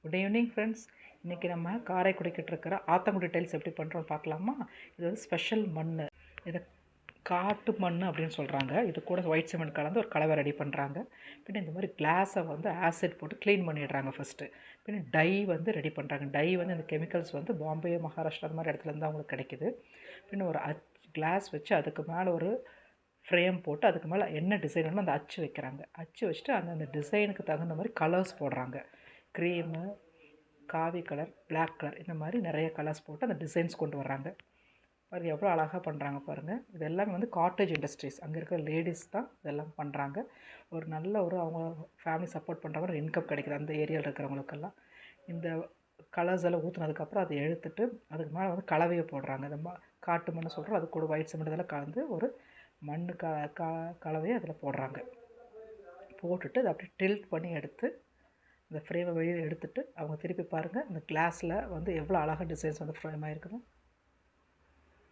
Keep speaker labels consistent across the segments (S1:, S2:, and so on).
S1: Good evening friends. இன்றைக்கி நம்ம காரைக்குடிக்கிட்டு இருக்கிற ஆத்தங்குடி டைல்ஸ் எப்படி பண்ணுறோன்னு பார்க்கலாமா? இது வந்து ஸ்பெஷல் மண், இதை காட்டு மண் அப்படின்னு சொல்கிறாங்க. இது கூட ஒயிட் சிமெண்ட் கலந்து ஒரு கலவை ரெடி பண்ணுறாங்க. பின்ன இந்த மாதிரி கிளாஸை வந்து ஆசிட் போட்டு க்ளீன் பண்ணிடுறாங்க ஃபஸ்ட்டு. பின்ன டை வந்து ரெடி பண்ணுறாங்க. டை வந்து இந்த கெமிக்கல்ஸ் வந்து பாம்பே, மகாராஷ்டிரா அந்த மாதிரி இடத்துலேருந்து அவங்களுக்கு கிடைக்கிது. பின்ன ஒரு கிளாஸ் வச்சு அதுக்கு மேலே ஒரு ஃப்ரேம் போட்டு அதுக்கு மேலே என்ன டிசைன் வேணுமோ அந்த அச்சு வைக்கிறாங்க. அச்சு வச்சுட்டு அந்த டிசைனுக்கு தகுந்த மாதிரி கலர்ஸ் போடுறாங்க. க்ரீமு, காவி கலர், பிளாக் கலர், இந்த மாதிரி நிறைய கலர்ஸ் போட்டு அந்த டிசைன்ஸ் கொண்டு வர்றாங்க. பாருங்கள் எவ்வளோ அழகாக பண்ணுறாங்க பாருங்கள். இது எல்லாமே வந்து காட்டேஜ் இண்டஸ்ட்ரீஸ், அங்கே இருக்கிற லேடிஸ் தான் இதெல்லாம் பண்ணுறாங்க. ஒரு நல்ல அவங்க ஃபேமிலி சப்போர்ட் பண்ணுற மாதிரி இன்கம் கிடைக்குது அந்த ஏரியாவில் இருக்கிறவங்களுக்கெல்லாம். இந்த கலர்ஸ் எல்லாம் ஊற்றுனதுக்கப்புறம் அதை எடுத்துட்டு அதுக்கு மேலே வந்து கலவையை போடுறாங்க. இந்த காட்டு மண் சொல்கிறோம், அது கூட ஒயிட் சிமெண்ட் இதெல்லாம் கலந்து ஒரு மண் கலவையை அதில் போடுறாங்க. போட்டுட்டு அதை அப்படியே டில்ட் பண்ணி எடுத்து இந்த ஃப்ரேமை வெளியில் எடுத்துகிட்டு அவங்க திருப்பி பாருங்கள், இந்த கிளாஸில் வந்து எவ்வளோ அழகாக டிசைன்ஸ் வந்து ஃப்ரேம் ஆகிருக்குது.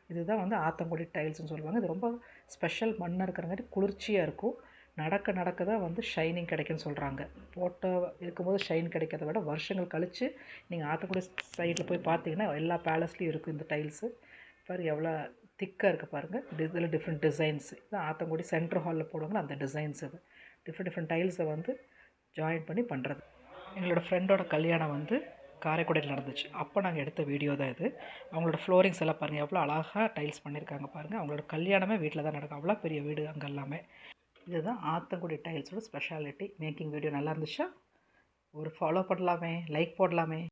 S1: இதுதான் வந்து ஆத்தங்குடி டைல்ஸ்னு சொல்லுவாங்க. இது ரொம்ப ஸ்பெஷல் மண்ணாக இருக்கிறங்காட்டி குளிர்ச்சியாக இருக்கும். நடக்க நடக்க தான் வந்து ஷைனிங் கிடைக்குன்னு சொல்கிறாங்க. போட்டோ இருக்கும்போது ஷைன் கிடைக்கிறத விட வருஷங்கள் கழித்து நீங்கள் ஆத்தங்குடி சைடில் போய் பார்த்தீங்கன்னா எல்லா பேலஸ்லேயும் இருக்கும் இந்த டைல்ஸு. பாருங்கள் எவ்வளோ திக்காக இருக்குது பாருங்கள். இதில் டிஃப்ரெண்ட் டிசைன்ஸ் தான் ஆத்தங்குடி சென்ட்ரல் ஹாலில் போடுவாங்க. அந்த டிசைன்ஸ் இது டிஃப்ரெண்ட் டைல்ஸை வந்து ஜாயின் பண்ணி பண்ணுறது. எங்களோட ஃப்ரெண்டோட கல்யாணம் வந்து காரைக்குடியில் நடந்துச்சு. அப்போ நாங்கள் எடுத்த வீடியோ தான் இது. அவங்களோட ஃப்ளோரிங்ஸ் எல்லாம் பாருங்கள் எவ்வளோ அழகாக டைல்ஸ் பண்ணியிருக்காங்க பாருங்கள். அவங்களோட கல்யாணமே வீட்டில் தான் நடக்கும். அவ்வளோ பெரிய வீடு அங்கே எல்லாமே. இதுதான் ஆத்தங்குடி டைல்ஸோட ஸ்பெஷாலிட்டி. மேக்கிங் வீடியோ நல்லா இருந்துச்சா? ஒரு ஃபாலோ பண்ணலாமே, லைக் போடலாமே.